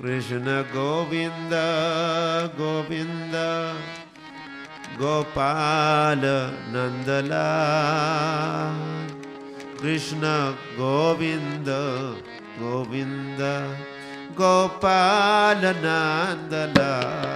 Krishna Govinda Govinda Gopal Nandalal. Krishna Govinda Govinda Gopal Nandalal.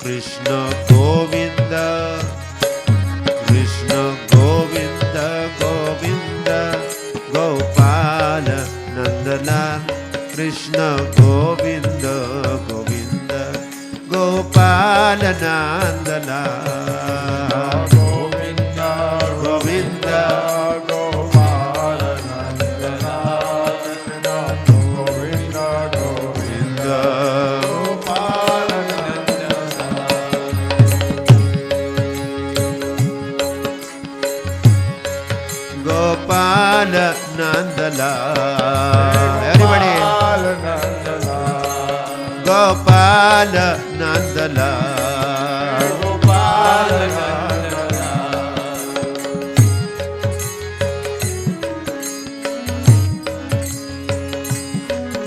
Krishna Govinda Krishna Govinda Govinda Gopal Nandalal. Krishna Govinda Govinda Gopal Nandalal. Govinda Govinda Gopal Nandalal. Govinda Govinda Gopal Gopal Nandalal. Everybody. Gopal Nandalal. Gopal Nandalal.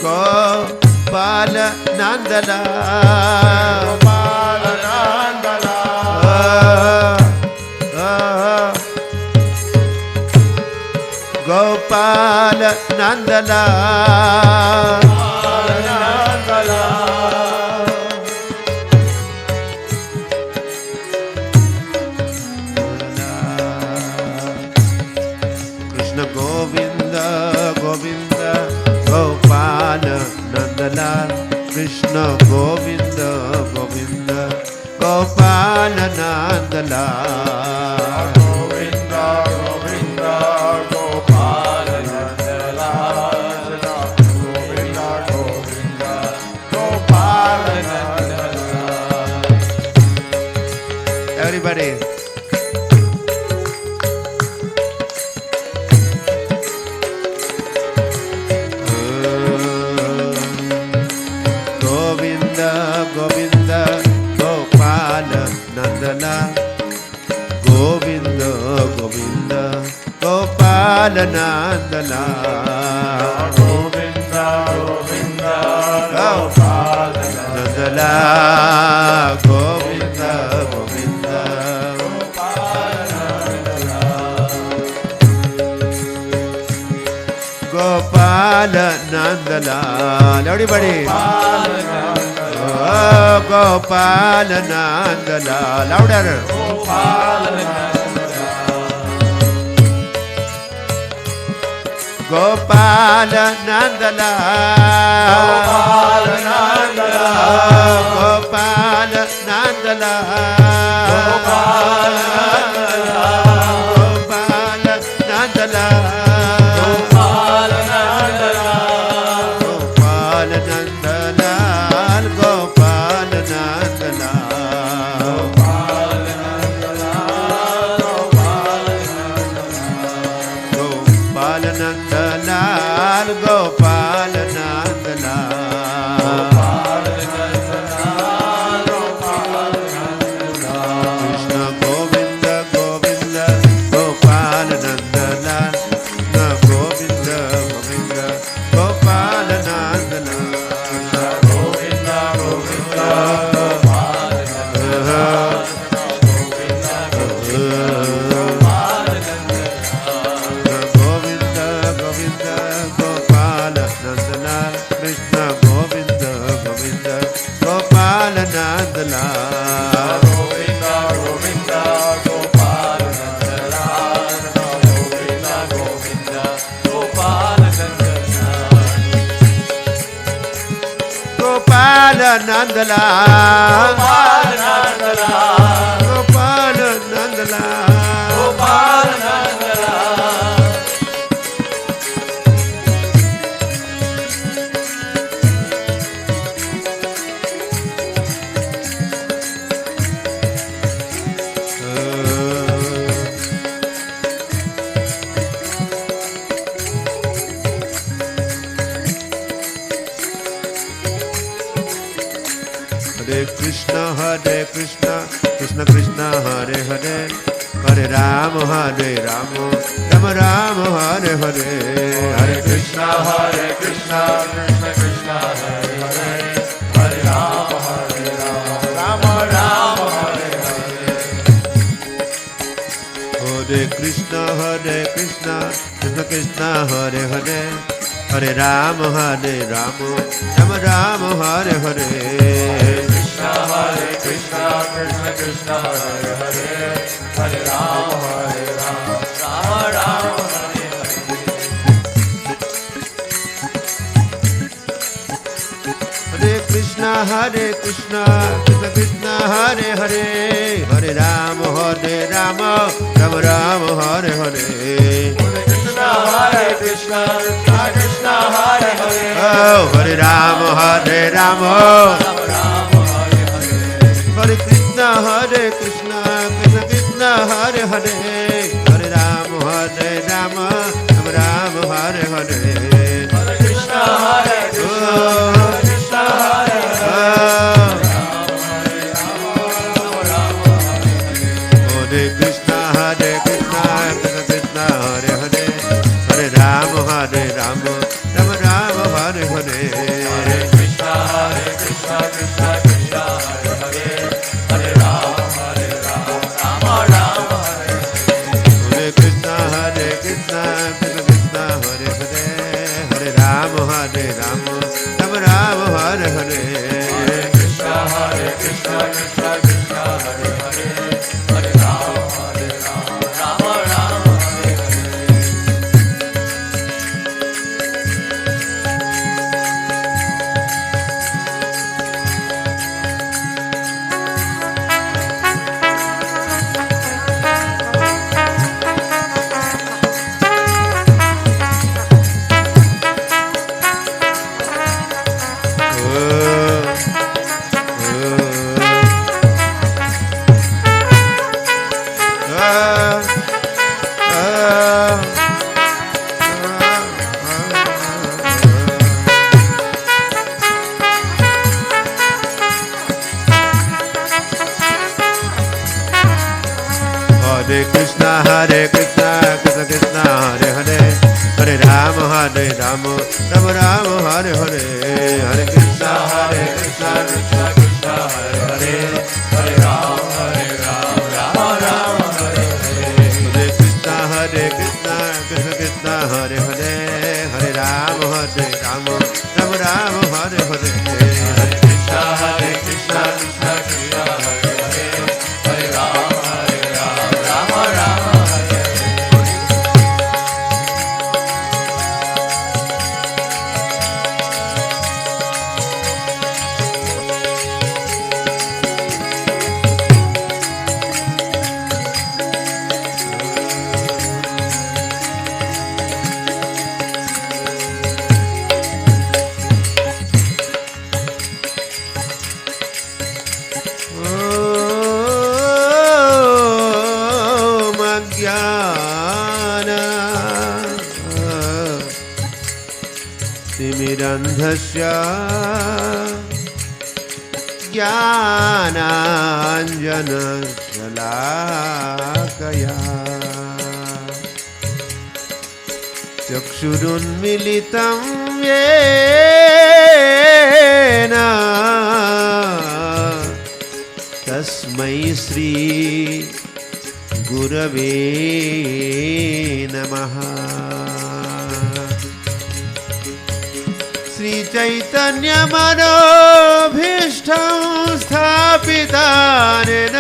Gopal Nandalal. Gopal Nandalal. Gopal Nandalal. Krishna Govinda Govinda Gopal Nandalal. Krishna Govinda Govinda Gopal Nandalal. Govinda Govinda Gopal Nandalal. Govinda Govinda Gopal Nandalal. Everybody. Govinda Govinda Gopal Nandalal. Govinda Govinda Gopal Nandalal. Govinda Govinda Gopal Nandalal. Govinda Govinda Gopal Nandalal. Gopal Nandalal. Everybody. Oh, Gopal Nandalal. Louder. Gopal Nandalal. Gopal Nandalal. Gopal Nandalal. Gopal Nandalal. Gopal Nandalal. Gopal Nandalal. Gopal Nandalal. Gopal Nandalal. Gopal Nandalal. Krishna Govinda Govinda Gopal Nandalal. Krishna Govinda Govinda Gopal Nandalal. Krishna Govinda Govinda Gopal Nandalal. Govinda Govinda Gopal Nandalal. Krishna Govinda Govinda Gopal Nandalal. Govinda Govinda Gopal Nandalal. Govinda Govinda Gopal Nandalal. Gopal Nandalal. Gopal Nandalal. Gopal Nandalal. Krishna Krishna Krishna Hare Hare Hare Ram Hare Ram Ram Ram Hare Hare Hare Krishna Krishna Krishna Hare Hare Hare Ram Hare Ram Ram Ram Hare Hare Hare Krishna Krishna Krishna Hare Hare Hare Ram Hare Ram Ram Ram Hare Hare Krishna Krishna Krishna Hare Hare Hare Ram Hare Ram Ram Ram Hare Hare Hare Krishna Krishna Krishna Hare Hare Hare Ram Hare Ram Ram Ram Hare Hare Krishna Krishna Krishna Hare Hare Oh Hare Ram Hare Ram Ram Ram Hare Hare Hare Krishna Krishna Krishna Hare Hare Hare Ram Hare Ram Ram Ram Hare Hare Hare Krishna Krishna Krishna Hare Hare Hare Krishna Krishna Krishna Hare Hare Hare Ram Hare Ram Ram Ram Hare Hare Hare Krishna Krishna Krishna Krishna Hare Hare Hare Ram Hare Ram Ram Ram Hare Hare Krishna Krishna Krishna Hare Hare Hare Ram Hare Ram Ram Ram Hare Hare Hare Krishna Krishna Krishna Krishna Hare Hare Hare Ram Hare Ram Ram Ram Hare Hare Hare Krishna Krishna Krishna Hare Hare Hare Ram Hare Ram Ram Ram Hare Hare Hare Krishna Krishna Krishna Krishna Hare Hare Hare Ram Hare Ram Ram Ram Hare Hare Hare Krishna Krishna Krishna Krishna Hare Hare Hare Ram Hare Ram Ram Ram Hare Hare Hare Krishna Krishna Krishna Krishna Hare Hare Hare Ram Hare Ram Ram Ram Hare Hare तिमिरन्धस्य ज्ञानाञ्जनशलाकया चक्षुरुन्मिलितं येन तस्मै श्री गुरवे नमः श्री चैतन्य मनोभीष्टं स्थापितानेन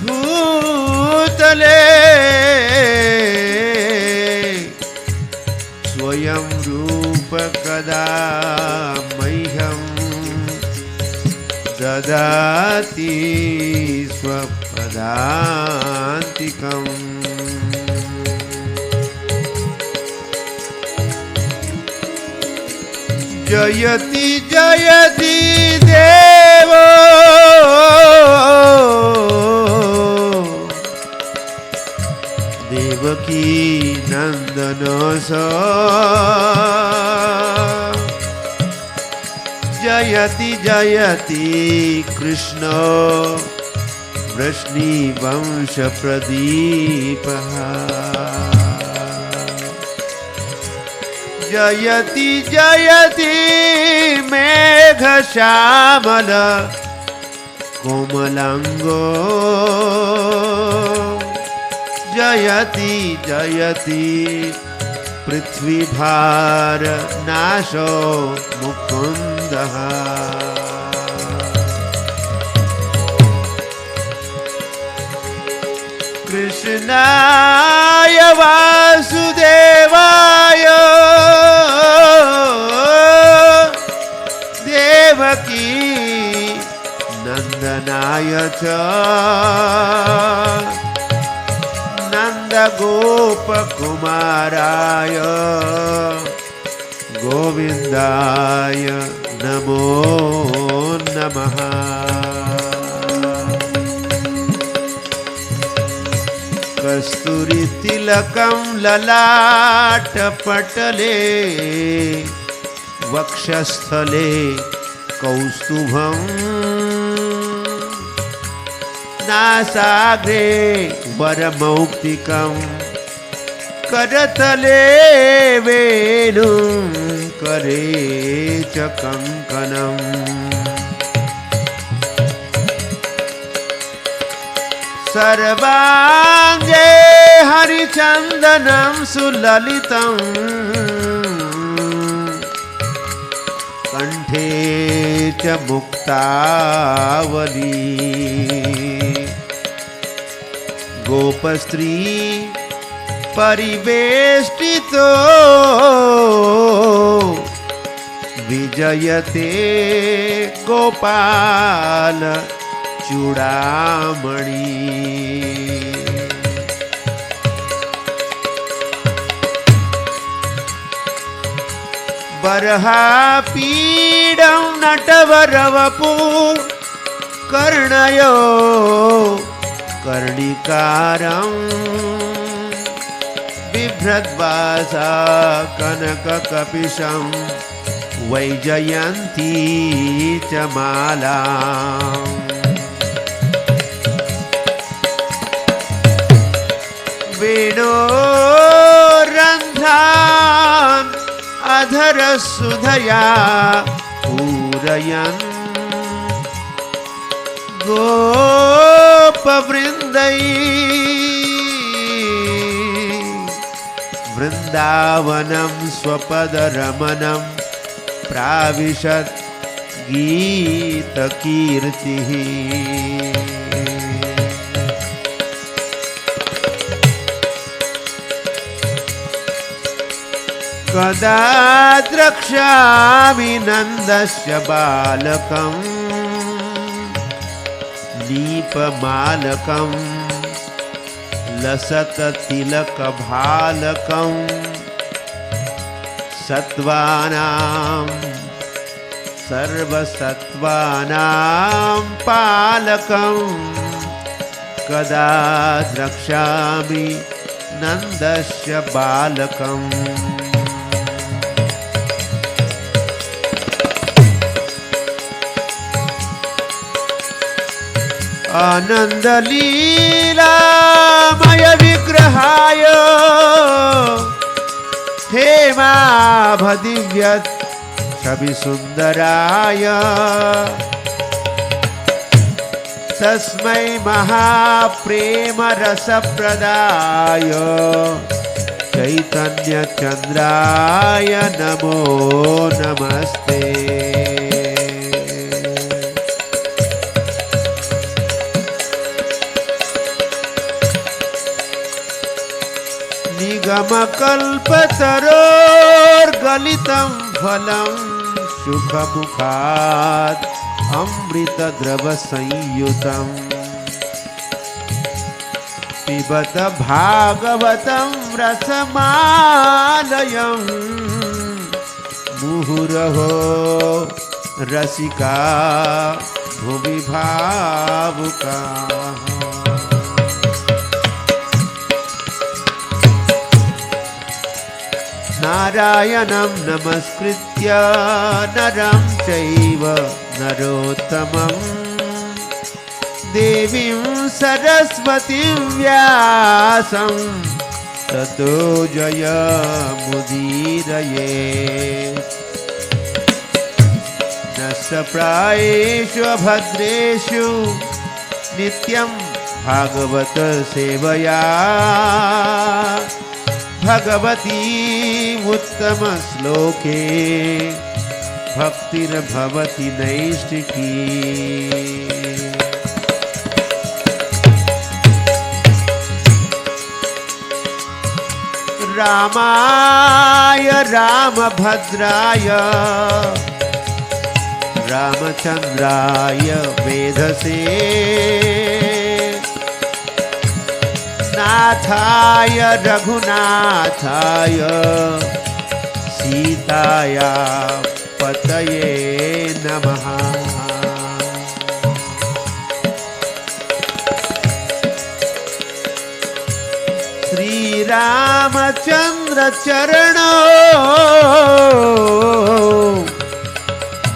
भूतले स्वयं रूप कदा मह्यं ददाति स्वपदान्तिकम् जयति जयति देवो देवकी नन्दनो स जय जयति जयति कृष्ण वृष्णिवंश प्रदीपः जयति जयति मेघश्यामल कोमलांगो जयति जयति पृथ्वीभार नाशो मुकुन्दः कृष्णाय वासुदेवाय देवकी नंदनाय च नन्दगोपकुमाराय गोविन्दाय नमो नमः कस्तूरितिलकं ललाटपटले वक्षस्थले कौस्तुभं नासाग्रे वरमौक्तिकं करतले वेणुं करे च कङ्कणम् सर्वांगे हरिचंदनं सुललितं कंठे च मुक्तावली गोपस्त्री परिवेष्टितो विजयते गोपाल चूड़ामणि बर्हापीडं नटवरवपु कर्णयो कर्णिकारं बिभ्रद्वासा कनककपिशं वैजयन्ती च मालाम् वेणोरन्ध्रान् अधरसुधया पूरयन् गोपवृन्दै वृन्दावनं स्वपदरमणं प्राविशत् गीतकीर्तिः कदा द्रक्ष्यामि नन्दस्य बालकं नीपमालकं लसततिलकभालकं सत्त्वानां सर्वसत्त्वानां पालकं कदा द्रक्ष्यामि नन्दस्य बालकम् आनन्दलीलामय विग्रहाय हेमाभदिव्यत् छविसुन्दराय तस्मै महाप्रेमरसप्रदाय चैतन्यचन्द्राय नमो नमस्ते निगमकल्पतरोर्गलितं फलं शुकमुखात् अमृतद्रवसंयुतं पिबत भागवतं रसमालयं मुहुरहो रसिका भुवि भावुकाः नारायणं नमस्कृत्य नरं चैव नरोत्तमं देवीं सरस्वतीं व्यासं ततो जयमुदीरयेत्। नष्टप्रायेषु भद्रेषु नित्यं भागवत सेवया भगवती उत्तम श्लोके भक्तिर्भवति नैष्टिकी। रामाय रामभद्राय रामचंद्राय वेधसे नाथाय रघुनाथाय सीताया पतये नमः। श्री रामचंद्र चरणों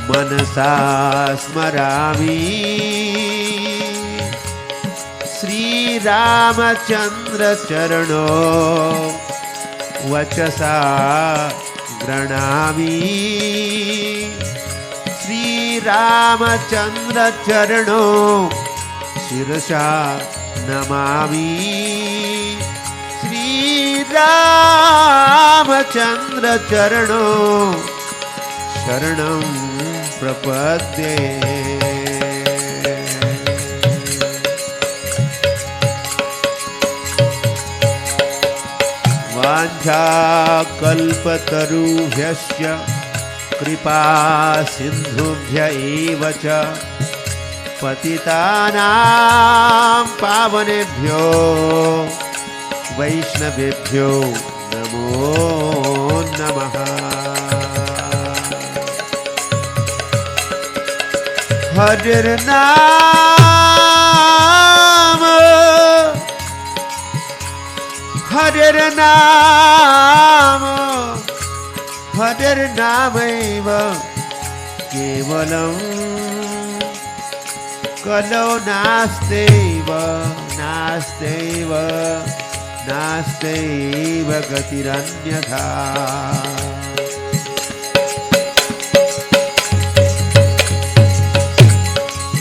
मनसा स्मरामि। श्री रामचंद्र चरणों वचसा गृणामि। श्री रामचंद्र चरणों शिरसा नमामि। श्री रामचंद्र चरणों शरणं प्रपद्ये। वाञ्छाकल्पतरुभ्यश्च कृपा सिन्धुभ्य एव च पतितानां पावनेभ्यो वैष्णवेभ्यो नमो नमः। हरिर्नाम हरिर्नाम हरिर्नामैव केवलं कलो नास्त्यैव नास्त्यैव नास्त्यैव गतिरन्यथा।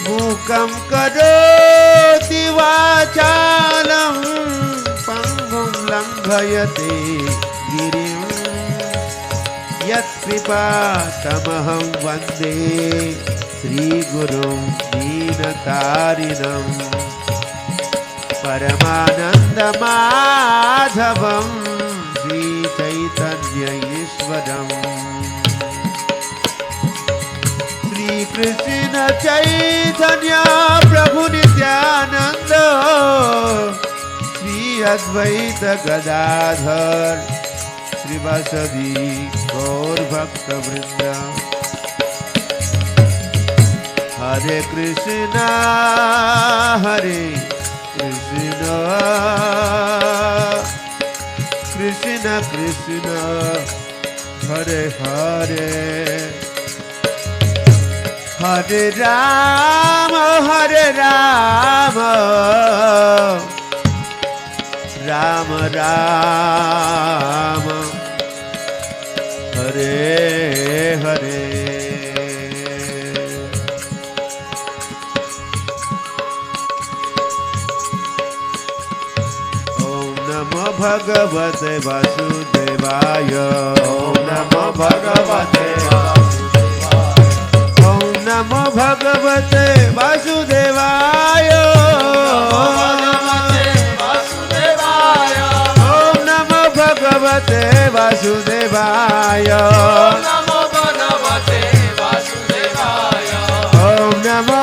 मूकं करोति वाचालं पङ्गुं लङ्घयते गिरिं यत्कृपातमहं वन्दे श्रीगुरुं दीनतारिणं परमानन्दमाधवं श्रीचैतन्य ईश्वरम्। श्रीकृष्ण चैतन्य प्रभु नित्यानंद श्री अद्वैत गदाधर श्रीवासदि गौर भक्त वृंद। हरे कृष्ण कृष्ण कृष्ण हरे हरे हरे राम राम राम हरे हरे। ओम नमो भगवते वासुदेवाय। ओम नमो भगवते नमो भगवते वासुदेवाय। ओम नमो भगवते वासुदेवाय। ओम नमो भगवते वासुदेवाय। ओम नमो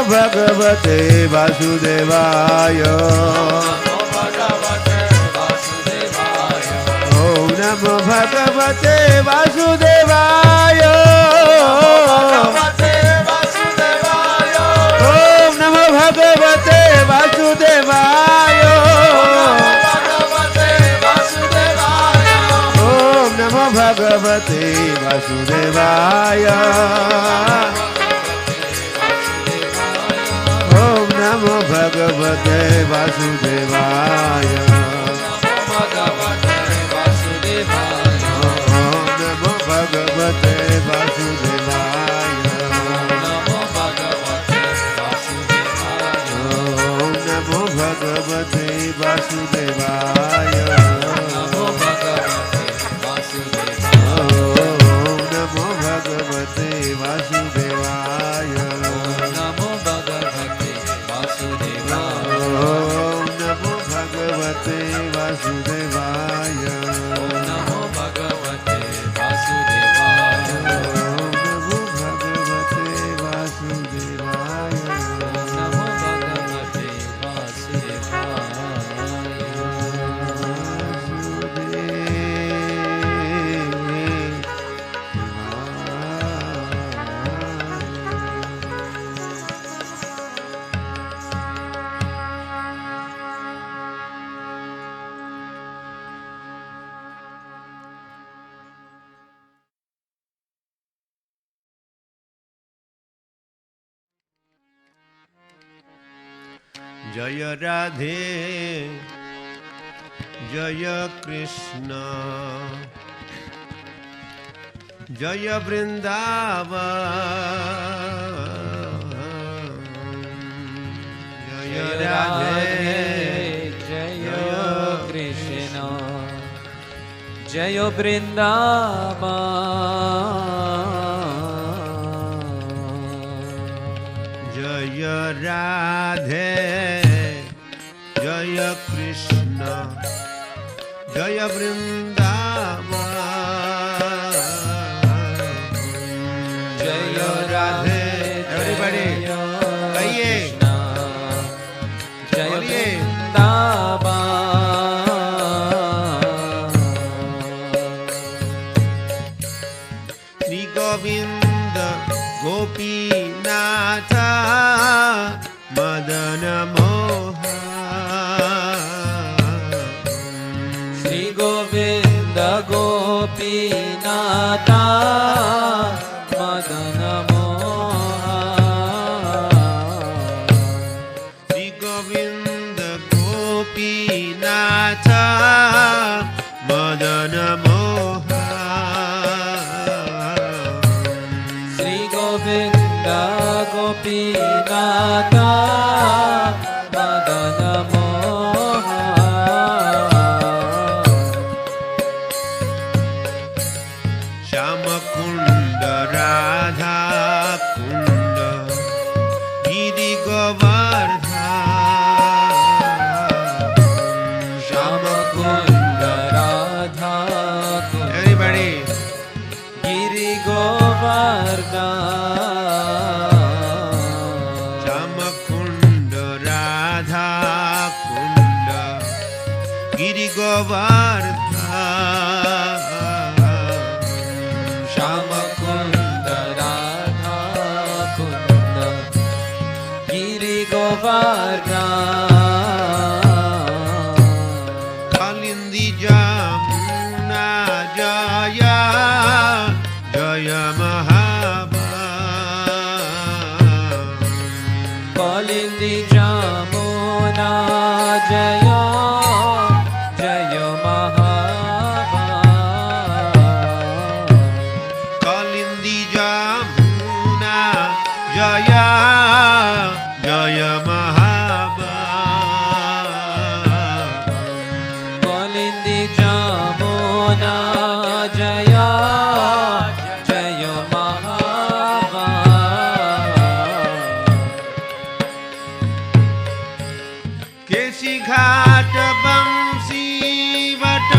भगवते वासुदेवाय। भगवते वासुदेवाय। ओम नमो भगवते वासुदेवाय ओम नमो भगवते वासुदेवाय ओम नमो भगवते वासुदेवाय ओम नमो भगवते वासुदेवाय भगवते वासुदेवाय नमो भगवते वासुदेवाय ओम नमो भगवते वासुदेवाय नमो भगवते वासुदेवाय ओम नमो भगवते वासुदेवाय नमो भगवते जय राधे जय कृष्ण जय वृंदावन जय राधे जय कृष्ण जय वृंदावन जय राधे जय कृष्ण जय वृंदावन जय राधे एवरीबॉडी कहिए जय वृंदावन श्री गोविंद गोपीनाथ मदन श्री गोविंद गोपीनाथ मदन श्री गोविंद गोपीनाथ मदन श्री गोविंद गोपीनाथ मदन श्याम कुंड राधा कुंड गिरि गोवर्धन श्याम कुंड राधा कुंड एवरीबॉडी गिरि गोवर्धन श्याम कुंड राधा कुंड गिरि गोवर्धन श्याम कुंड राधा कुंड गिरि गोवर्धन कालिंदी जमुना जय जय महाबल कालिंदी जमुना जय जय महाबल कालिंदी जमुना जय जय महाबल कालिंदी जमुना जय जय महाबल केसी घाट बंसी वट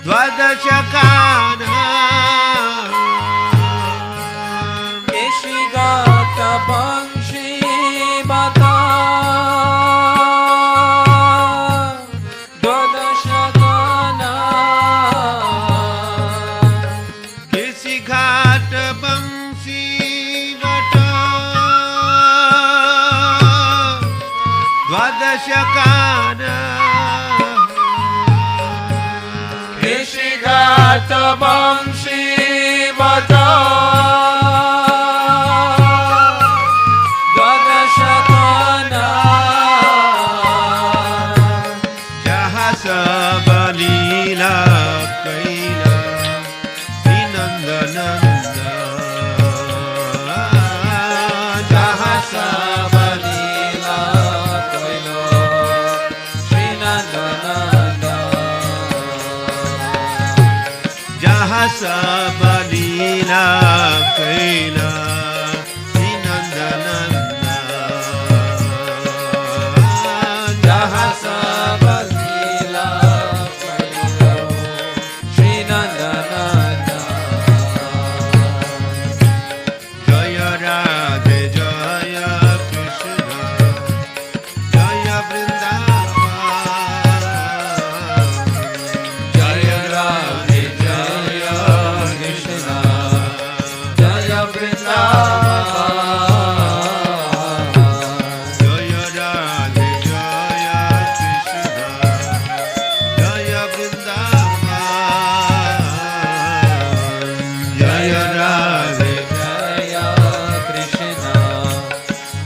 द्वादश काना केशी गात बंशी बता द्वादश गाना केसी घाट बंसी वट द्वादश काना वंशी बता द्वादश गाना जहाँ सब लीला कैला श्री नंद नंद जहाँ सब लीला कैलो श्री नंद नंद जहाँ सब लीला कैला श्री नंद नंद जहाँ सब लीला कैलो श्री नंद नंद जय राधे जय कृष्ण जय वृंदावन जय राधे जय कृष्ण जय वृंदावन जय राधे जय कृष्ण जय वृंदावन जय राधे जय कृष्ण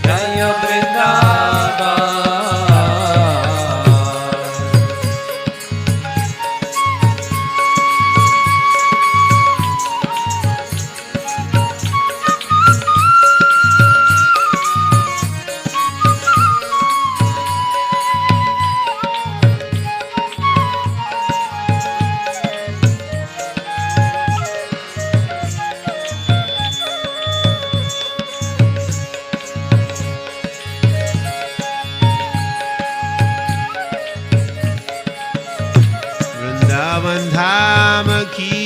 जय वृंदावन वृंदावन धाम की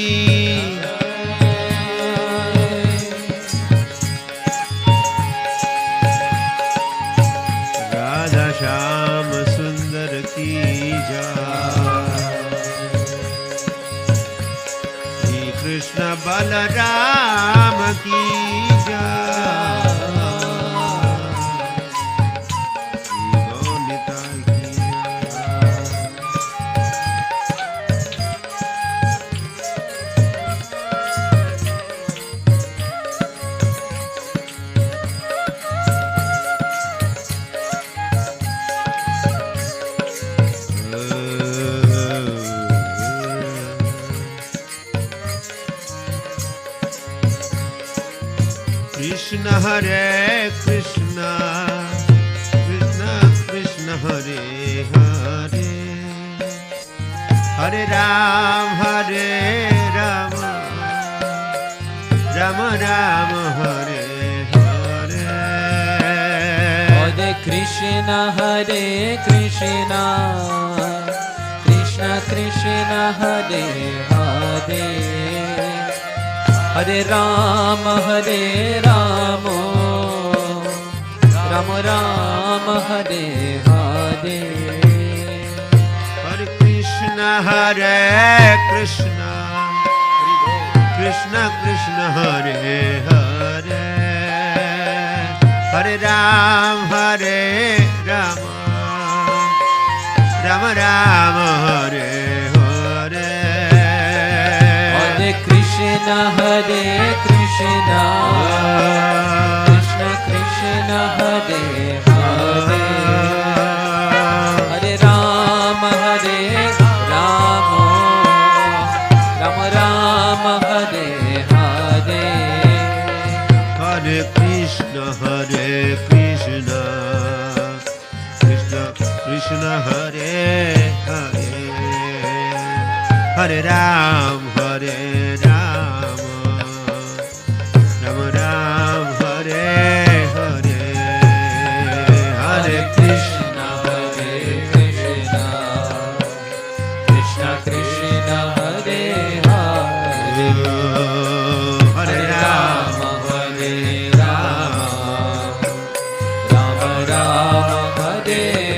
राधा श्याम सुंदर की जय श्री कृष्ण बलराम की जय श्री गौनिताई की जय कृष्ण हरे Krishna Krishna Krishna Hare Hare Hare Ram Ram Ram Hare Hare Hare Krishna Krishna Krishna Hare Hare Hare Ram Ram Ram Hare Hare Hare Krishna Krishna Krishna Hare Hare Hare Ram Ram Ram Hare Hare Hare Krishna Krishna Krishna Hare Hare Hare Ram Ram Ram Hare Hare Hare Krishna Krishna Krishna Hare Hare Hare Ram Ram Hare Hare Hare Krishna Krishna Krishna Hare Hare Hare Ram Ram Hare Hare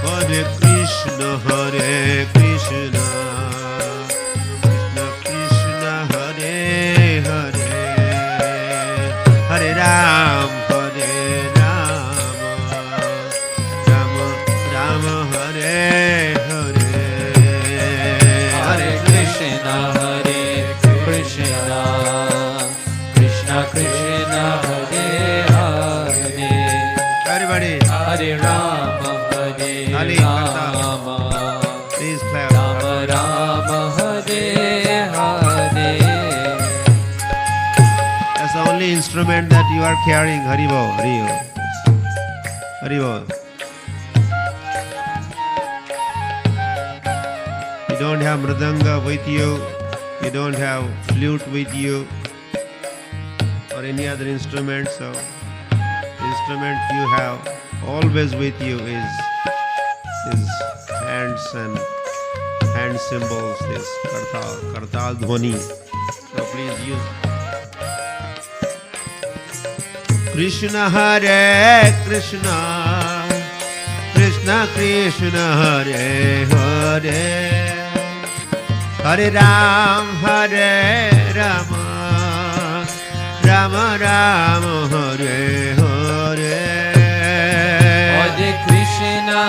Hare Krishna Krishna Krishna Hare Hare Hare Ram Ram Hare Hare Hare instrument that you are carrying. Haribo, Haribo, Haribo. You don't have mridanga with you. You don't have flute with you, or any other instrument. So, the instrument you have always with you is hands and hand symbols. This kartal dhvani. So please use. Krishna Hare Krishna, Krishna Krishna Hare Hare, Hare Ram Hare Rama, Rama Rama Hare Hare. Hare Krishna,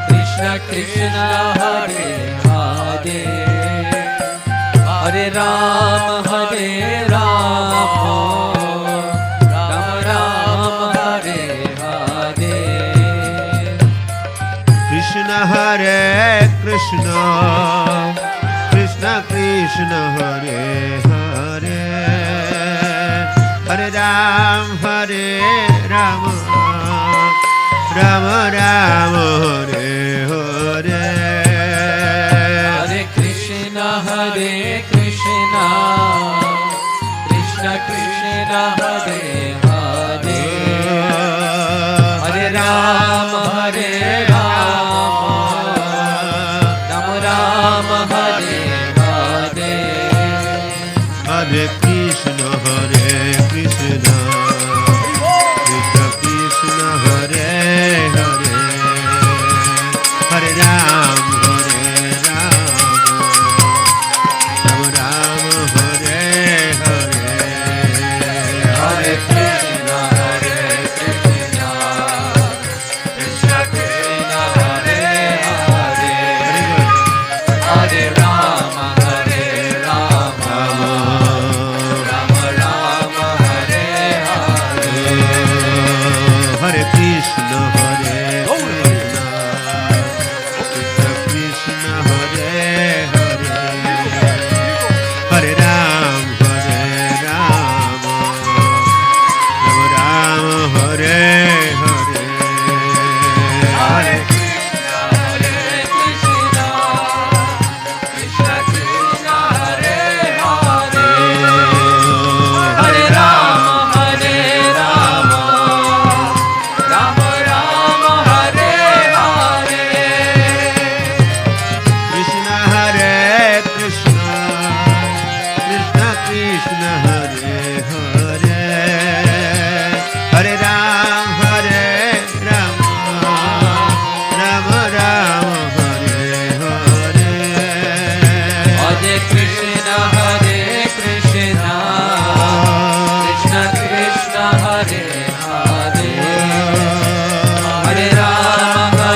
Krishna Krishna Hare Hare, Hare Ram Rama, Rama Rama Hare Hare. Krishna Hare Krishna, Krishna Krishna Hare Hare, Hare Ram Rama, Rama Rama Hare Hare. Hare Krishna, Krishna Krishna Hare Hare, Hare Ram Rama, Rama Hare Hare. Hare Krishna, Krishna Krishna Hare Hare, Hare Ram Rama, Rama Hare Hare. Hare Krishna, Krishna Krishna Hare Hare, Hare Rama Rama, Rama Rama Hare Hare. Hare Krishna, Krishna Hare Hare, Hare Ram Rama, Rama Hare Hare. Hare Krishna, Krishna Krishna Hare Hare, Hare Rama Rama Rama Hare Hare. Krishna Hare Krishna, Krishna Krishna Hare Hare, Hare Ram Rama, Rama Rama Hare Hare. Hare Krishna, Krishna Krishna Krishna Hare Hare, Hare Rama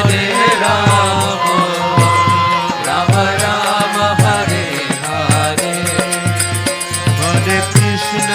Rama Rama Hare Hare. Hare Krishna,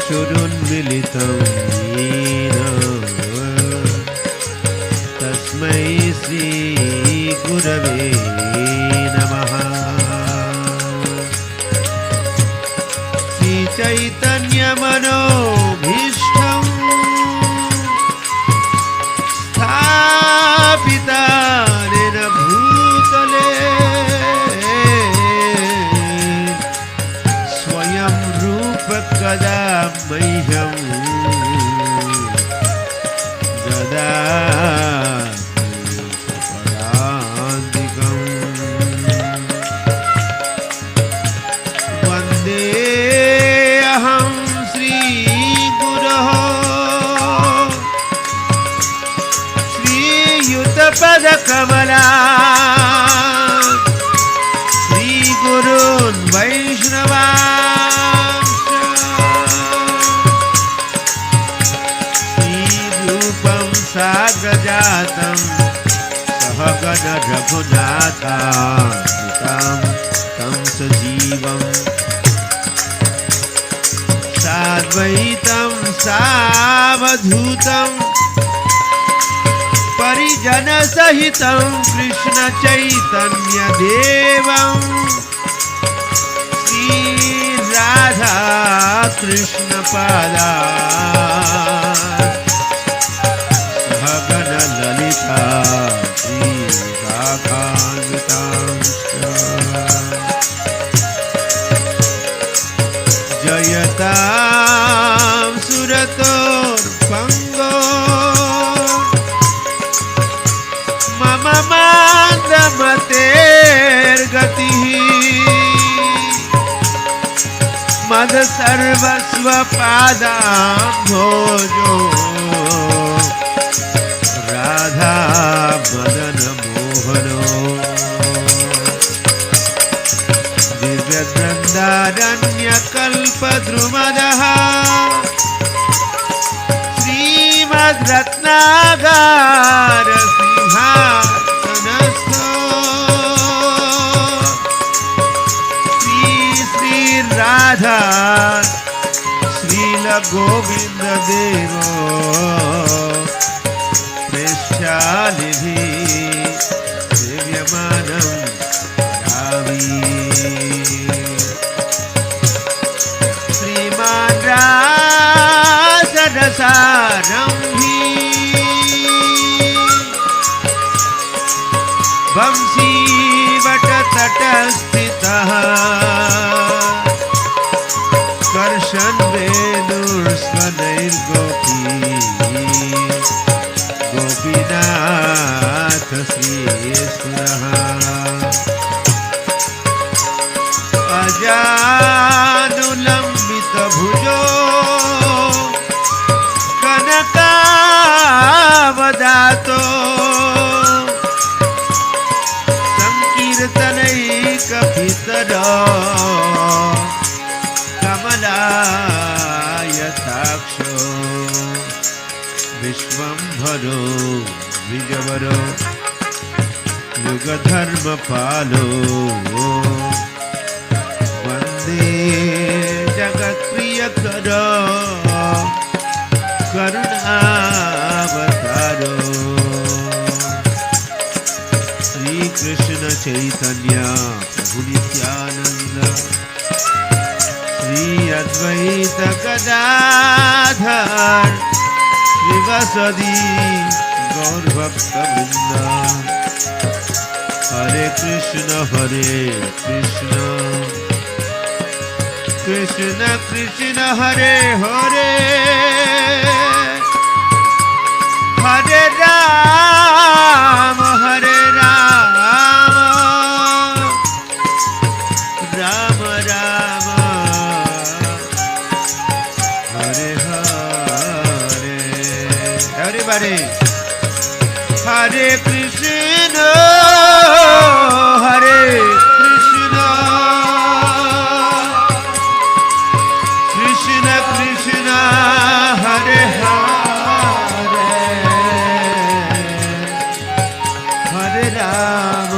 चक्षुरुन्मिलितं येन तस्मै श्रीगुरवे नमः। श्रीचैतन्यमनोभीष्टं स्थापितानेन भूतले स्वयं रूप कदा मह्यं ददाति पदान्तिकम्। वन्देऽहं श्रीगुरोः श्रीयुतपदकमला श्रीगुरून् वैष्णवांश्च श्रीरूपं साग्रजातं सहगण रघुनाथान्वितं तं सजीवं साद्वैतं सावधूतं परिजनसहितं कृष्णचैतन्यदेवं श्रीराधा कृष्णपादा सहगणललिता श्रीराधान्वितांश्च जयतां सुरतोर्पङ्गो मम मान्दमतेर्गतिः मदसर्वस्वपादाम्भोजो राधा मदनमोहनो दिव्यवृन्दारण्यकल्पद्रुमदः श्रीमद्रत्नाकरसूरिः रत्नागार सिंहासनस्थो श्री श्री राधा श्रील गोविंद देवो प्रेष्यालिभि सेव्यमानं रावी श्रीमान रासरसारंभी वंशी वटतटस्थितः कर्षन् वेणुर्स्वनैर्गोपी गोपीनाथ श्रीसुरः अजानुलम्बित भुजो कनकावदातो संकीर्तनैकपितरो कमलायताक्षो विश्वम्भरो विजवरो युगधर्मपालो वन्दे जगत्प्रियकरो करुणावतारो श्रीकृष्ण चैतन्य प्रभु नित्यानन्द श्री अद्वैत गदाधर श्रीवासदि गौरभक्तवृन्द हरे कृष्ण कृष्ण कृष्ण हरे हरे हरे राम राम राम हरे हरे everybody हरे कृष्ण कृष्ण कृष्ण हरे हरे हरे राम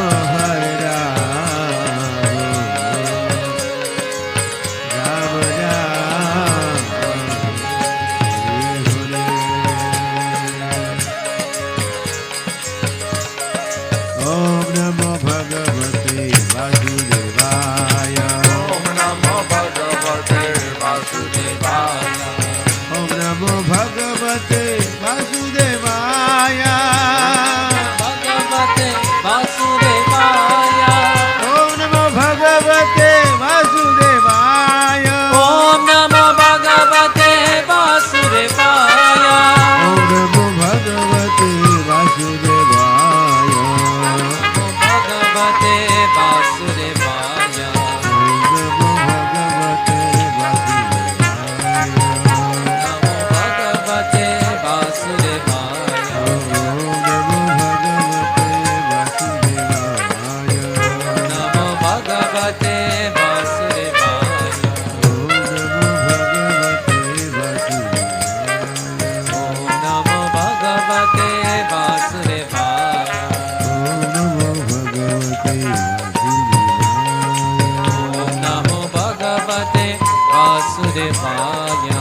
राम राम ओम नमो भगवते वासुदेवाय ओम नमो भगवते वासुदेवाय ओम नमो भगवते वासुदेवाय भगवते वासुदेवाय ओम नमो भगवते वासुदेवाय ओम नमो भगवते वासुदेवाय ओम नमो भगवते वासुदेवाय भगवते वासुदेवाय नमो भगवते वासुदेवाय नमो भगवते वासुदेवाय नमो भगवते वासुदेवाय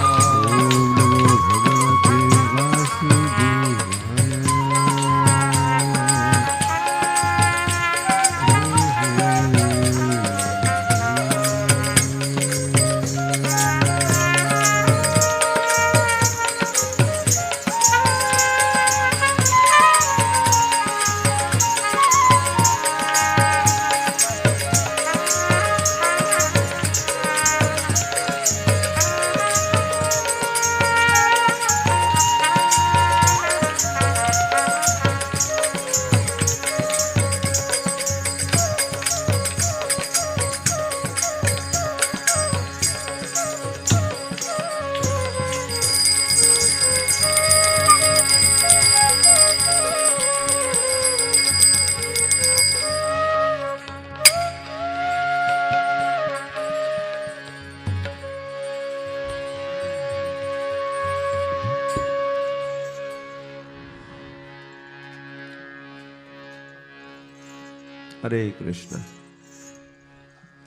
हरे कृष्ण।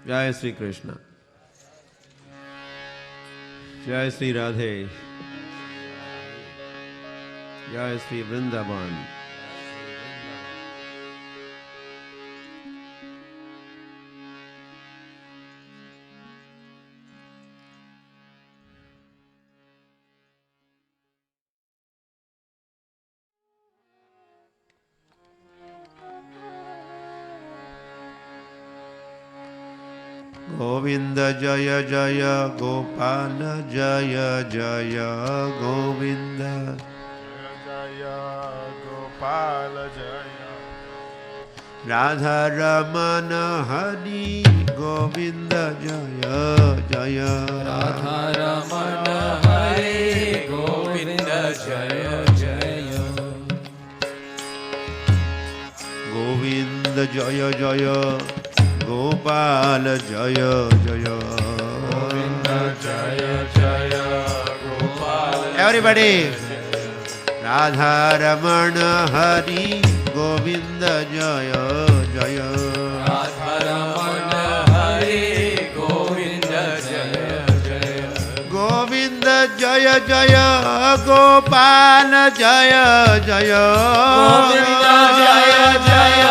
जय श्री कृष्ण। जय श्री राधे। जय श्री वृंदावन। गोविंद जय जय गोपाल जय जय गोविंद जय गोपाल जय राधा रमन हरि गोविंद जय जय राधा रमण हरे गोविंद जय जय गोविंद जय जय गोपाल जय जय गोविंद जय जय गोपाल एवरीबॉडी राधा रमण हरि गोविंद जय जय राधा रमण हरे गोविंद जय जय गोविंद जय जय गोपाल जय जय गोविंद जय जय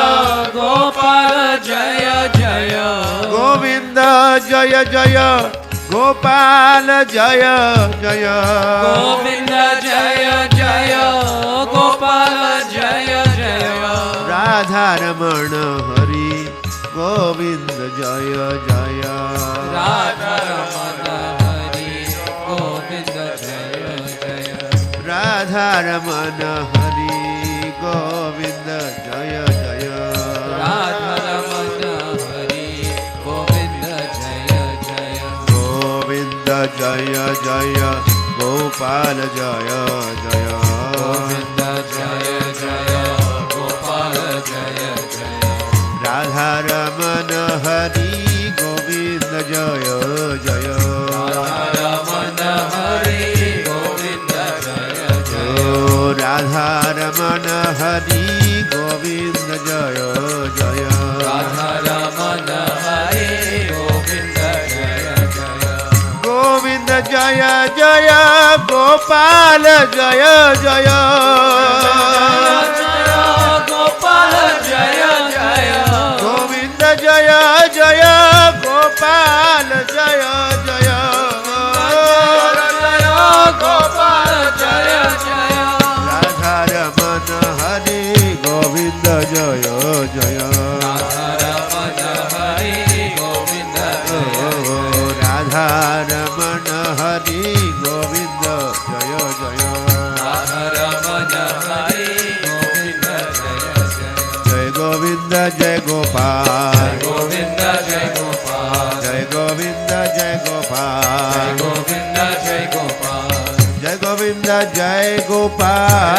गोपाल जय जय गोविंद जय जय गोपाल जय जय गोविंद जय जय गोपाल जय जय राधा रमण हरि गोविंद जय जय राधा रमण हरि गोविंद जय जय राधा रमण हरि गोविंद जय जय राधा रमण हरि गोविंद जय जय गोविंद जय जय गोपाल जय जय गोविंद जय जय गोपाल जय जय राधा रमण हरि गोविंद जय जय राधा रमण हरि गोविंद जय जय राधा रमण हरि गोविंद जय जय राधा रमण हरे गोविंद जय जय गोविंद जय जय गोपाल जय जय गोपाल जय जय गोविंद जय जय गोपाल जय जय गोपाल जय जय राधा रमण हरि गोविंद जय जय राधा रमण हरे गोविंद जय राधा रमण हरि गोविंद जय जय राधा रमण हरे गोविंद जय जय जय गोविंद जय गोपाल गोविंद जय गोपाल जय गोविंद जय गोपाल गोविंद जय गोपाल जय गोविंद जय गोपाल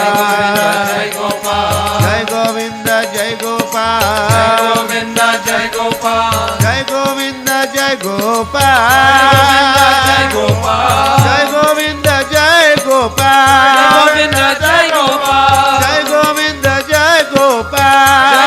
जय गोपाल जय गोविंद जय गोपाल गोविंद जय गोपाल जय गोविंद जय गोपाल गोपाल जय गोविंद जय गोपाल गोविंद जय गोपाल जय गोविंद जय गोपाल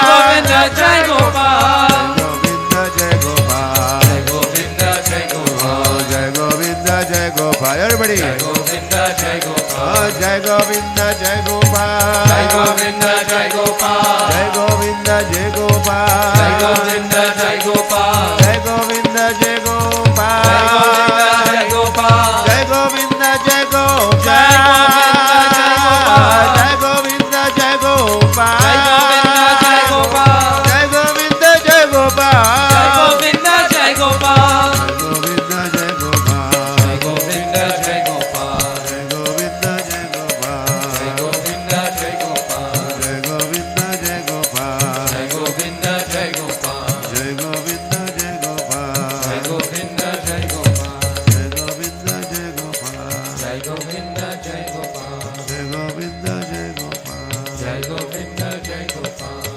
गोविंद जय गोपाल गोविंद जय गोपाल गोविंद जय गोपाल जय गोविंद जय गोपाल everybody गोविंद जय गोपाल जय गोविंद जय गोपाल गोविंद जय गोपाल जय गोविंद जय गोपाल गोविंद जय गोपाल जय गोविंद जय गोपाल जय गोपाल जय गोविंद जय गोपाल जय गोविंद जय गोपाल जय गोविंद जय गोपाल गोविंद जय गोपाल गोविंद जय गोपाल गोविंद जय गोपाल गोविंद जय गोपाल गोविंद जय गोपाल जय गोविंद जय गोपाल गोविंद जय गोपाल जय गोविंद जय गोपाल गोविंद जय गोपाल जय गोविंद जय गोपाल जय गोविंद जय गोपाल जय गोविंद जय गोपाल जय गोविंद जय गोपाल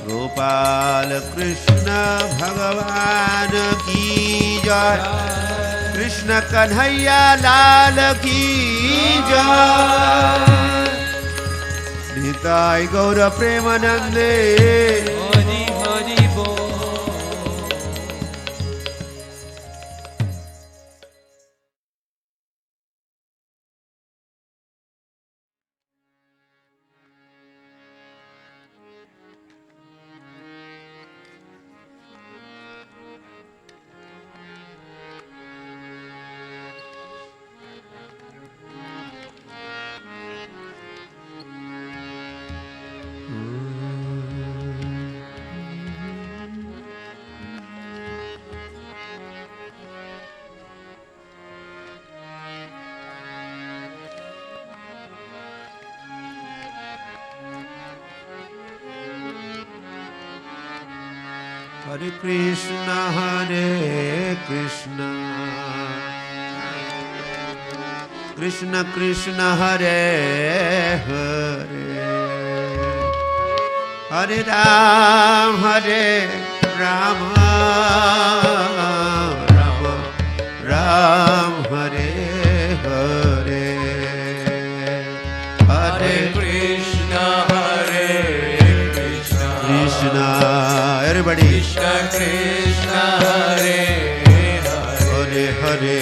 गोपाल कृष्ण भगवान की जय कृष्ण कन्हैया लाल की जय निताय गौर प्रेमानंदे Hari Hari Hare Krishna, Hare Krishna, Krishna Krishna, Hare Hare, Hare Ram, Hare Rama, Rama Ram, Hare Hare, Hare Krishna, Hare Krishna, Krishna, everybody. Krishna Krishna, Hare Hare, Hare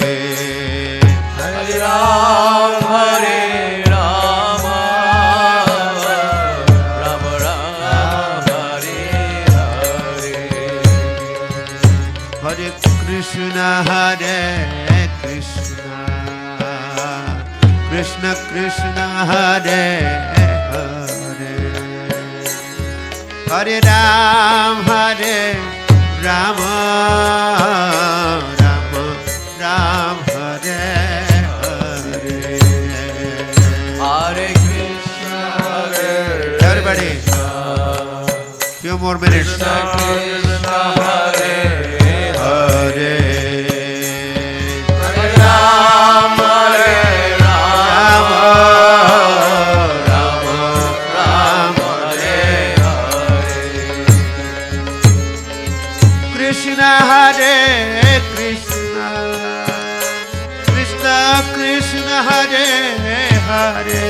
Hare Ram, Hare Rama, Rama Ram, Hare Hare, Hare Krishna, Hare Krishna, Krishna Krishna, Hare Hare, Hare Ram, Hare Rama, Rama Ram, Hare Hare, Hare Krishna, Hare everybody, few more minutes. Krishna Krishna, Hare Hare Hare Ram, Hare Rama, Rama Ram, Hare Hare, Krishna, Hare Krishna, Krishna Krishna, Hare Hare,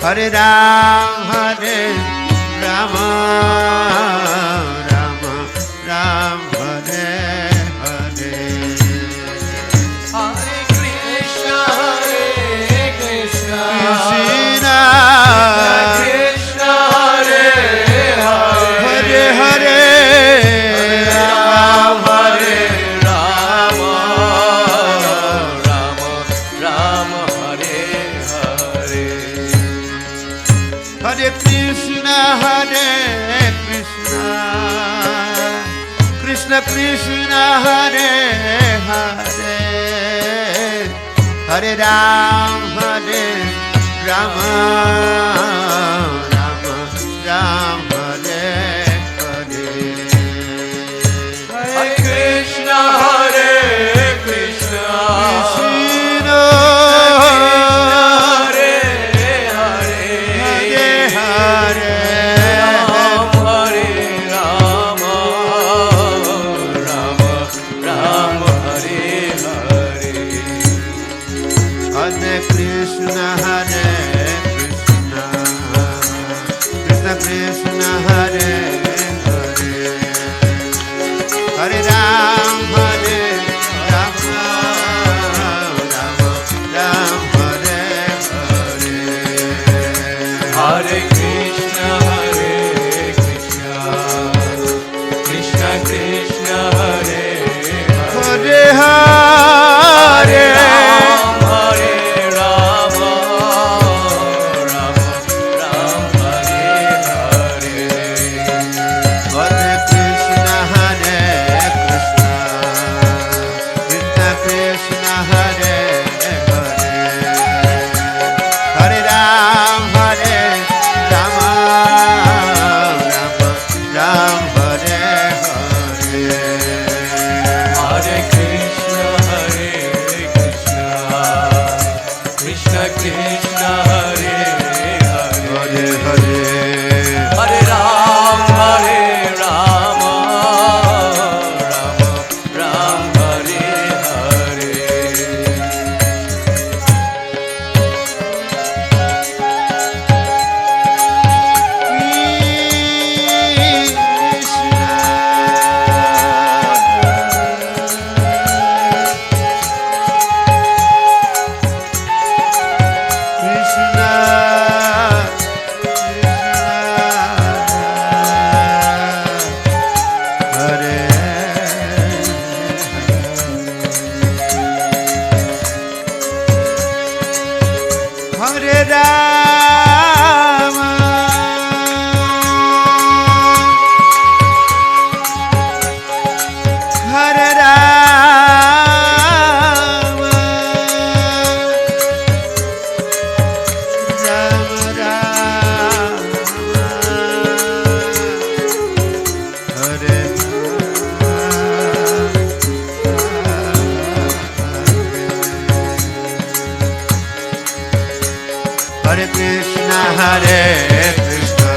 Hare Ram, Hare Rama, Rama Ram, Hare Hare, Hare Krishna, Hare Krishna, Krishna Krishna, Hare Hare Hare, Ram, Hare Rama, Rama Ram, Hare Hare, Hare Krishna, Hare Krishna, Krishna Krishna, Hare Hare, Hare Ram, Hare Rama, Rama Ram, Hare Hare, Hare Krishna, Hare Krishna, Krishna Hare Hare, Hare Ram, Hare Rama, Rama Ram, Hare Hare, Hare Krishna, Hare Krishna, Krishna Krishna, Hare Hare, Hare Ram, Hare Rama, Rama Ram, Hare Hare, Hare Krishna, Hare Krishna, Krishna Krishna, Hare Hare, Hare Hare, Ram, Hare Rama, Rama Ram, Hare Hare, Hare Krishna, Hare Krishna, Krishna Krishna, Hare Hare, Hare Ram, Hare Rama, Krishna Hare Krishna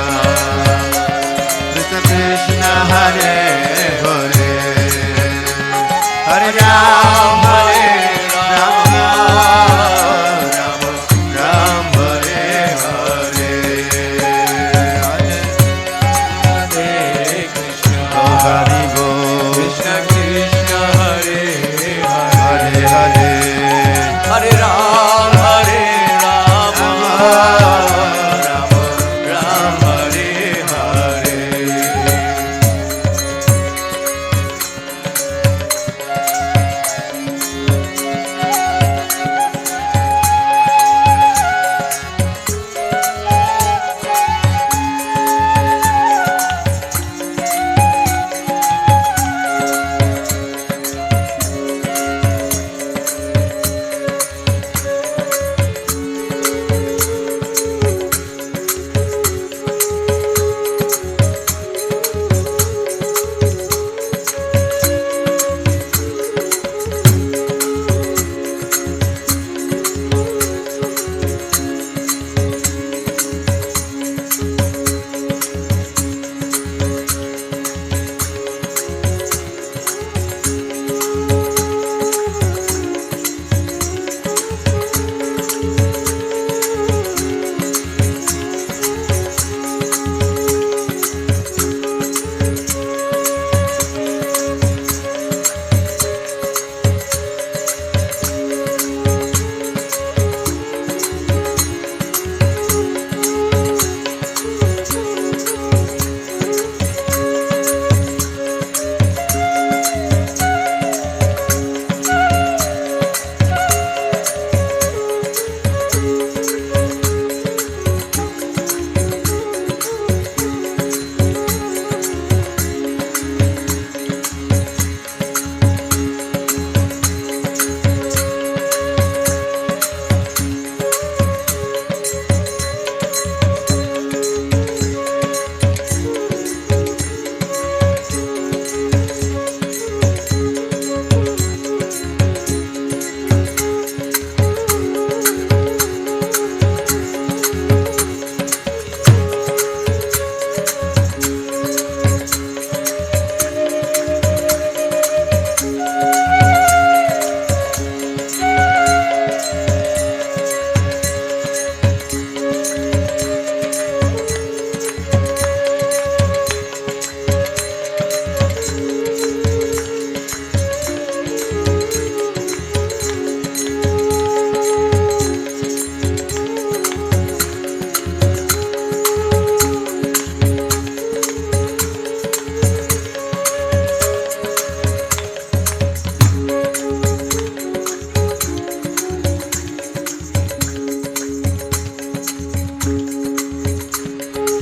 Krishna Krishna Hare Hare Hare Ram Hare Ram Ram Ram Hare Hare Hare Krishna Hare Bol Krishna Krishna Hare Hare Hare Hare Hare Ram Hare Ram Ram Ram Hare Hare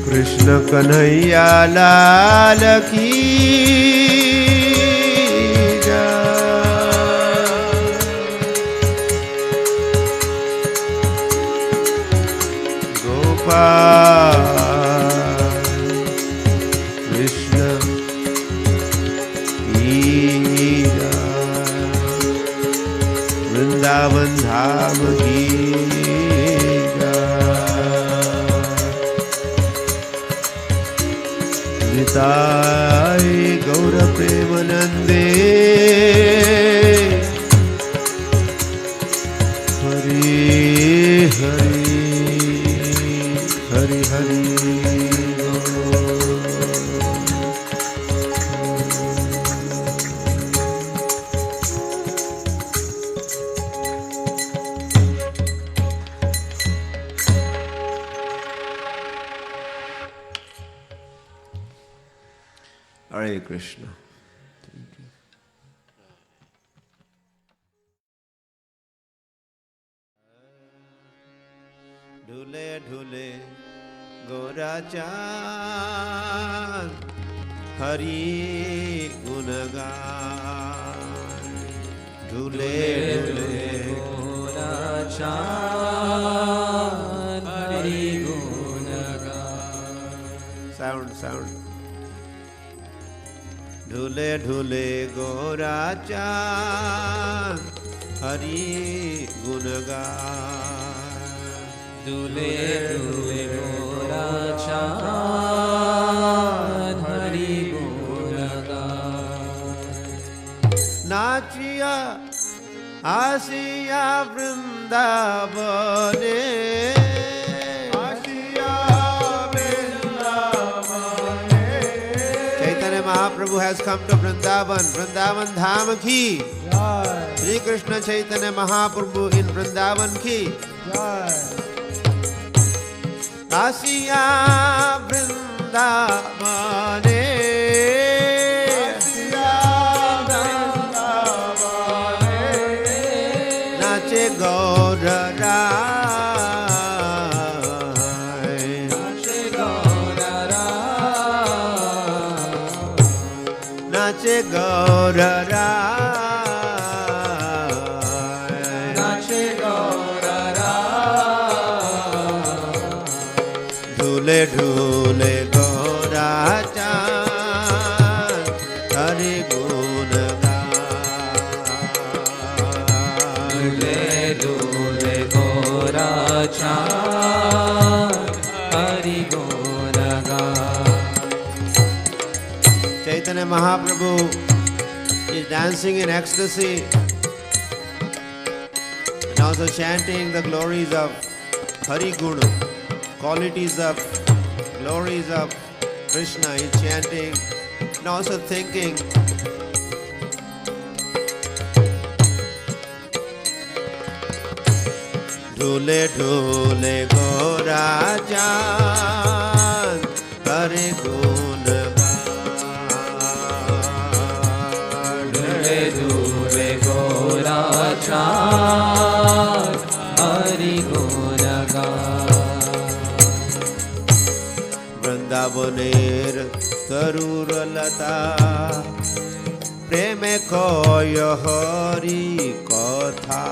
Krishna Kanaiya લાલ કી જય. ગોપાલ કૃષ્ણ કી જય. વૃંદાવન ધામ કી જય. निताय गौर प्रेमानंदे Hari Hari Hari Hari Hare Krishna. ढूले ढूले गोरा चांद हरि गुणगान. ढूले ढूले गोरा चांद हरि गुणगान. Sound. ढूले ढूले गोरा चांद हरि गुणगान. दूल्हे दूल्हे गोरा चाँद हरि गुण गाए नाचिया आसिया वृंदावने Chaitanya Mahaprabhu has come to Vrindavan, Vrindavan Dham ki. Shri Krishna Chaitanya Mahaprabhu in Vrindavan ki. Asiya Vrindavane Nache Gaura Rai Nache Gaura Rai Dhule dhule Gaura Chan Hari Gun दूल्हे दूल्हे गोरा चाँद हरि गुण गाए Chaitanya Mahaprabhu is dancing in ecstasy and also chanting the glories of Hari Guna, qualities of glories of Krishna. He is chanting and also thinking. Dhule dhule gora chan Hari Guna दूल्हे दूल्हे गोरा चाँद हरि गुण गाए Vrindavanir Taruralata Preme Koya Hari Katha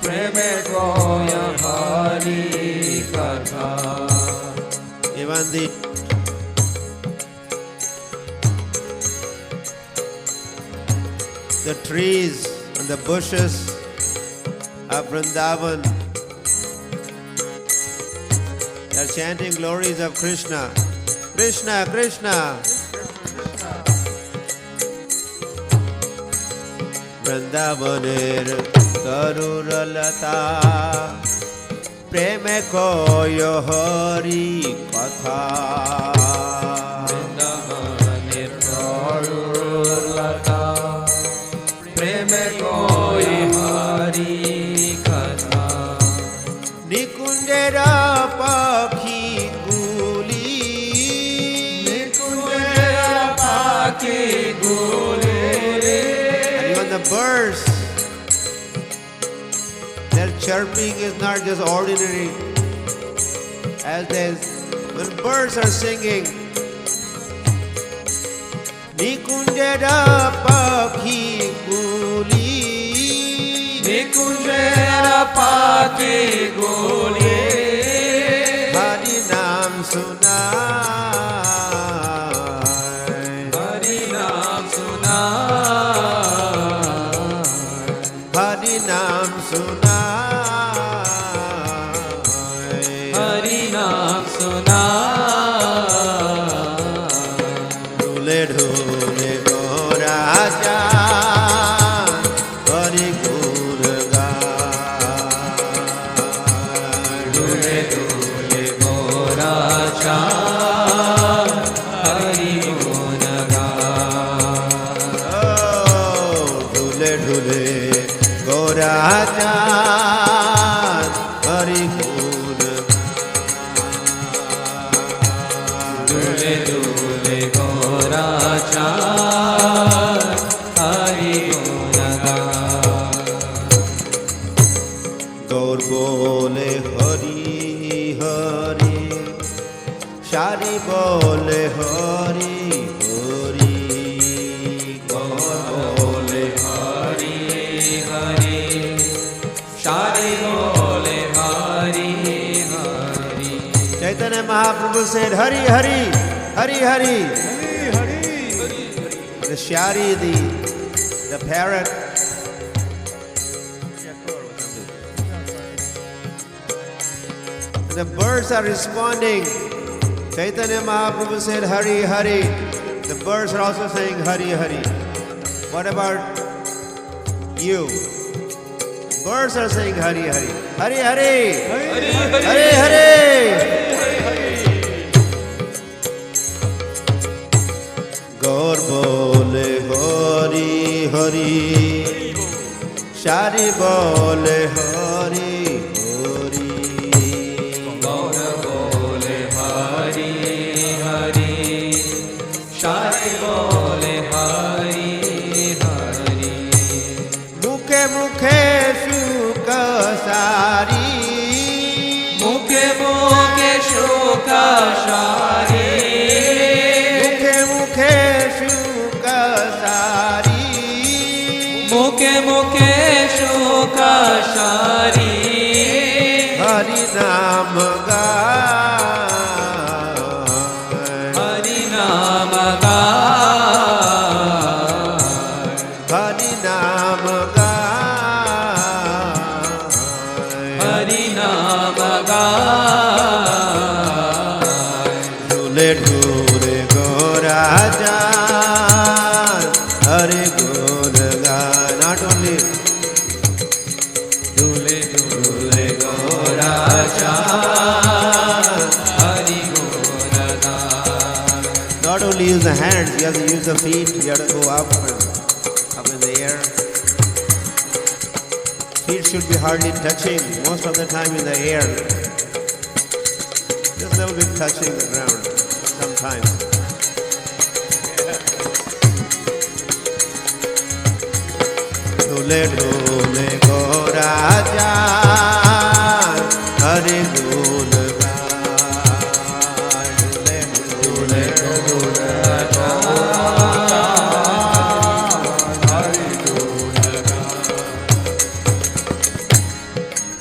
प्रेमे कोय हरि कथा Even the trees and the bushes of Vrindavan, they are chanting glories of Krishna. Krishna, Krishna. Vrindavanir Taruralata Preme Koyo Hari Katha वृंदावनेर तरुलता प्रेमे कोय हरि कथा Nikunjera Pakhi Guli निकुंजरा पाके गोले And even the birds, their chirping is not just ordinary. When birds are singing, Nikunjara Pakhi Guli निकुंजरा पाके गोले Hari Naam Sunai Hari नाम सुना Hari Naam Sunai Hari नाम सुना Dhule dhule gora chan Hari Gun gaye दूल्हे दूल्हे गोरा चाँद हरि गुण गाए Oh, dhule dhule gora chan Hari Gun दूल्हे दूल्हे गोरा चाँद हरि गुण गाए Gaur bole Hari Hari Shari bole Hari Hari Gaur bole Hari Hari शारी बोले Hari Hari Chaitanya Mahaprabhu said, Hari, Hari, Hari, Hari. The Shari, the parrot, the birds are responding. Chaitanya Mahaprabhu said, Hari, Hari. The birds are also saying, Hari, Hari. What about you? Birds are saying, Hari, Hari. Hari, Hari. Hari, Hari, Hari. Gaur bole Hari, Hari. Shari bole Hari, Hari. Gaur bole Hari, Hari. Shari bole Hari, Hari. Mukhe mukhe sukha sari. Mukhe mukhe shukha shari. Mukhe mukhe sukha sari. Mukhe mukhe shukha shari. Hari Naam gaay. Hari Naam gaay. Hari Naam gaay. Hari Naam gaay. Dhule dhule Gauraja. Hari Gun gaay. Not only Dhule dhule Gauraja. Hari Gun gaay. not only use the hands, you have to use the feet, you have to go up in the air. Feet should be hardly touching, most of the time in the air. Just a little bit touching the ground sometimes. Dhule dhule Gauraja, Hari Gun gaay. Dhule dhule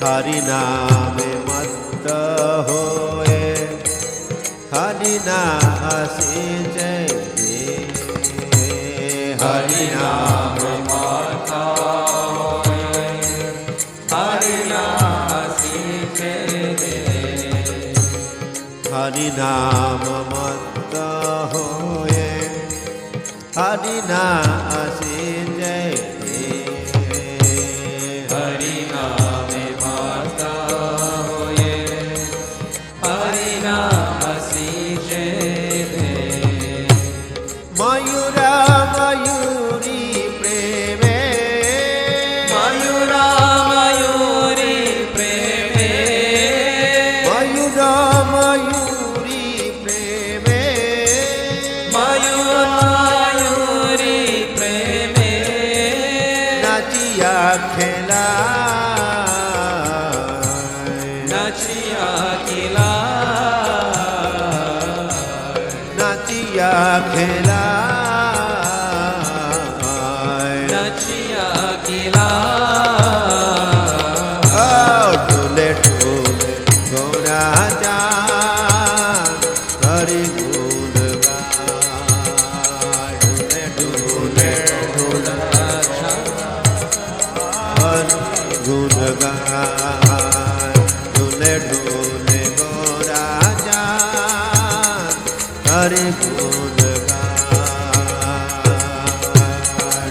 Hari Naam mat hoye, Hari Naam jai. Hari Naam Mata hoye. Hari Naam sije de. Hari Naam mat hoye, Hari Naam jai. Hari Naam Mata hoye. Hari Naam sije de. Mayura Mayuri preme. Mayura Mayuri preme. Mayura Mayuri preme. Mayura Mayuri preme. Nachiya khela. Nachiya kila. Nachiya khela. Nachiya kila. Oh, dhule dhule Gauraja, Hari Gun gaay. Dhule dhule Hari Gun gaay. Dhule dhule Gauraja, Hari Gun gaay.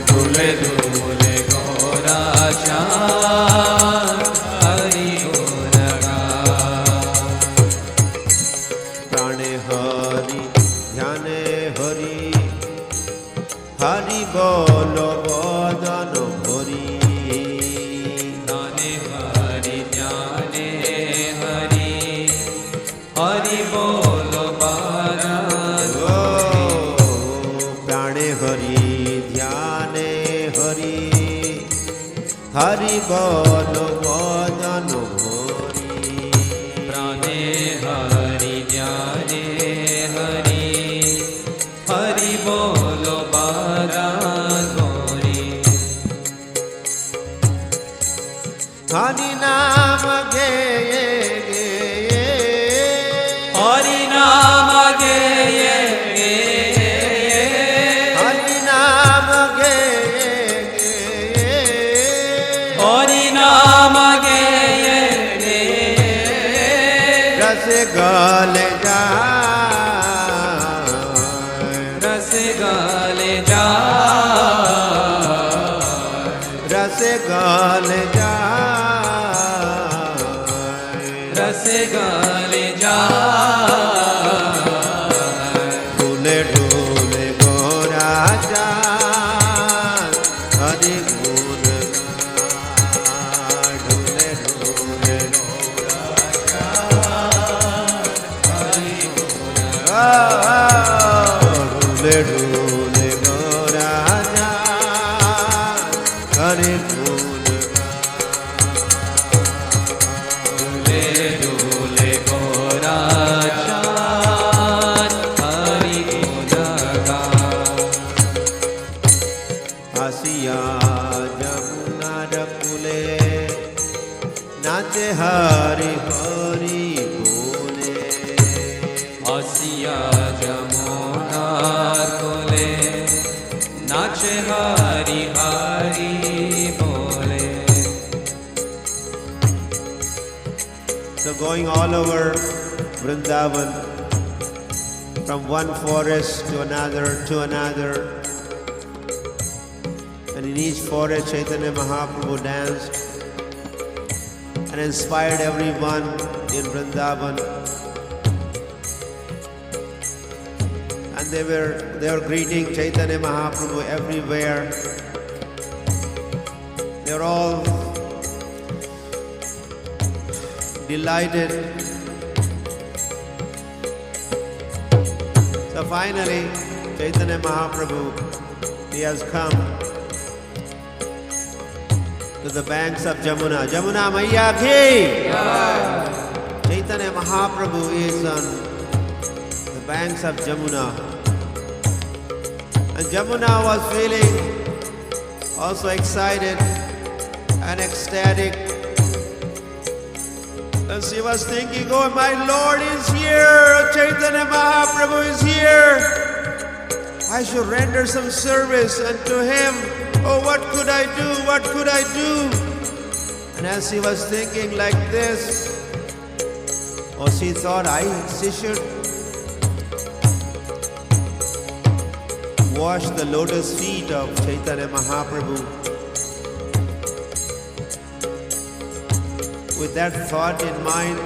Dhule dhule Gauraja. Hari Gun gaay. प्राणे हरि ध्याने हरि हरि बोलो बदन भरि Nane Hari Jnane Hari. Hari bolo Bharat. ओ प्राणे हरि ध्याने हरि हरि बोलो बदन भरि Prane Hari Jnane Hari. Hari bolo Bharat Gauri. Hari नाम गे Hari Naam ge ye ge. Hari नाम गे Hari Naam ge ye ge. ગાલે જાય રસ ગાલે જાય રસ ગાલે જાય રસ ગાલે જાય ઢોલે ઢોલે ગોરા ચાંદ હરિ ગુણ ગાય ઢોલે ઢોલે ગોરા ચાંદ હરિ ગુણ ગાય ઢોલે ઢોલે ગોરા ચાંદ હરિ ગુણ ડોલે ડોલે ગોરા ચાંદ હરિ ગુણ ગાય હાસિયા જમુના રકુલે નાચે હરિ હરિ બોલે હસિયા જમુના કોલે નાચે હરિ હરિ બોલે. So going all over Vrindavan, from one forest to another, and in each forest Chaitanya Mahaprabhu danced and inspired everyone in Vrindavan. And they were greeting Chaitanya Mahaprabhu everywhere. They were all delighted. So finally, Chaitanya Mahaprabhu, he has come to the banks of Jamuna. Jamuna Maiya ki! Chaitanya Mahaprabhu is on the banks of Jamuna. And Jamuna was feeling also excited and ecstatic. And she was thinking, oh, my Lord is here, Chaitanya Mahaprabhu is here. I should render some service unto him. Oh, what could I do? What could I do? And as she was thinking like this, oh, she thought she should wash the lotus feet of Chaitanya Mahaprabhu. With that thought in mind,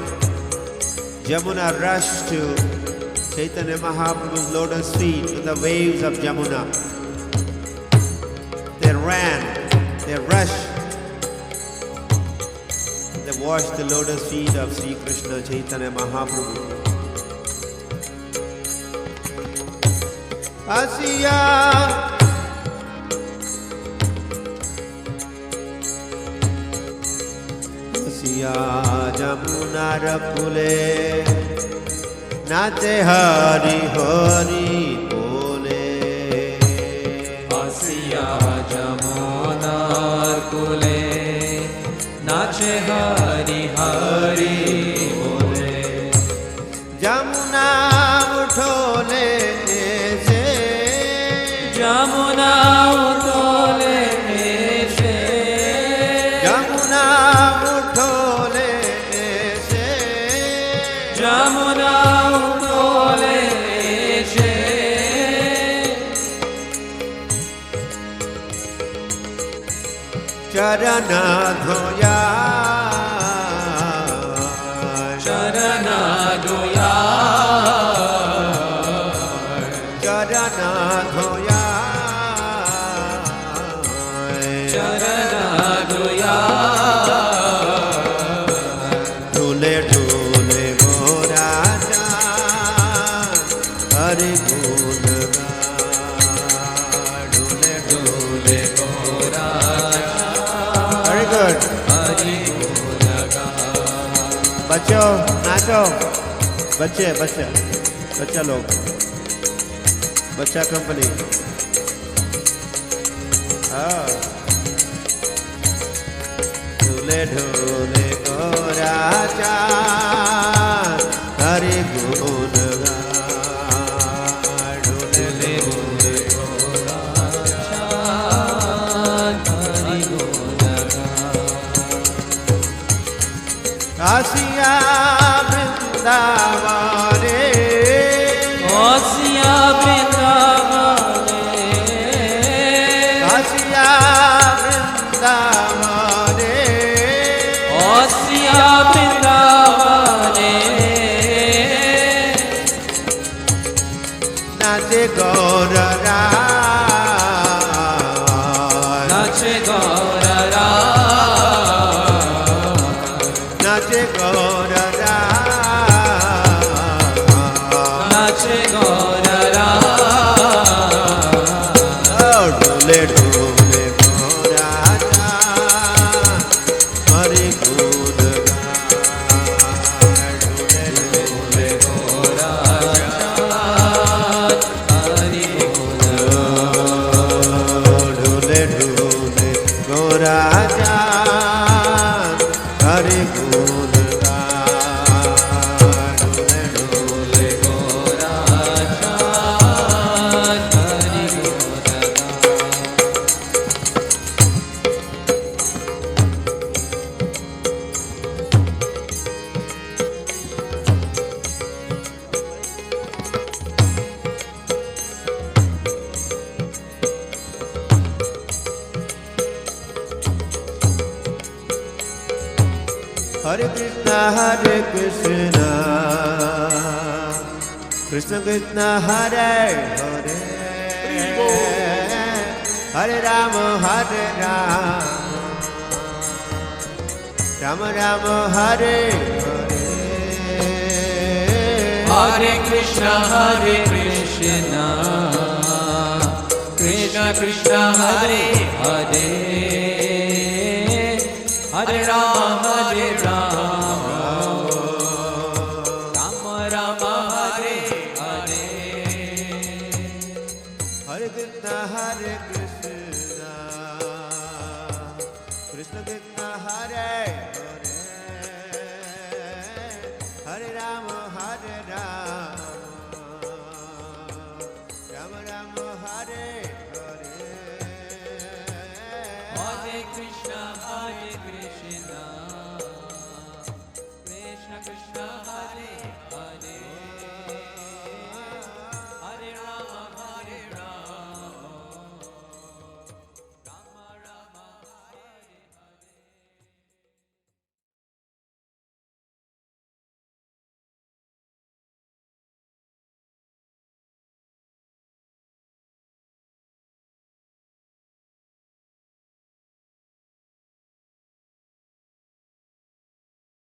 Jamuna rushed to Chaitanya Mahaprabhu's lotus feet to the waves of Jamuna. They ran, they rushed, they washed the lotus feet of Sri Krishna Chaitanya Mahaprabhu. Asiya Asiya Jamuna Rakule Nache Hari Hari Bole હસિયા Jamuna કુલે નાચે હરિ હરિ બોલે. Jamuna Uthole se Jamuna ઉતોલે છે Jamuna Uthole se Jamuna ઉતોલે છે Charana Dhoya ચરણ ધોયા Charana Dhoya ચરણ ધોયા ઢોલે ઢોલે ગોરા ચાંદ હરિ ગુણ ગાય ઢોલે ઢોલે ગોરા very good Hari ગુણ ગાય. बच्चों नाचो बच्चे लोग बच्चा कंपनी हाँ ढोले ढोले गोरा चांद हरि गुण गाय ढोले ढोले હરિ ગુણ ગાય. काशिया वृंदावन વૃંદાવને કાશિયા વૃંદાવને કાશિયા વૃંદાવને કાશિયા વૃંદાવને નાચે ગૌરરા નાચે ગૌરરા નાચે ગૌરરા નાચે ગૌરરા ઢોલે ઢોલે ગૌરાજા હરિ ગુણ ગાય ઢોલે ઢોલે ઢોલે ઢોલે ગૌરાજા હરિ ગુણ ગાય ઢોલે ઢોલે Hare Krishna, Krishna Krishna Hare Hare, Hare Rama Hare Rama, Rama Rama Hare Hare, Hare Krishna Krishna Krishna Hare Hare Hare Rama Rama Rama Hare Hare Hare Krishna Krishna Krishna Hare Hare, Hare Rama Hare Rama, Rama Rama Hare Hare. Hare Krishna Krishna Krishna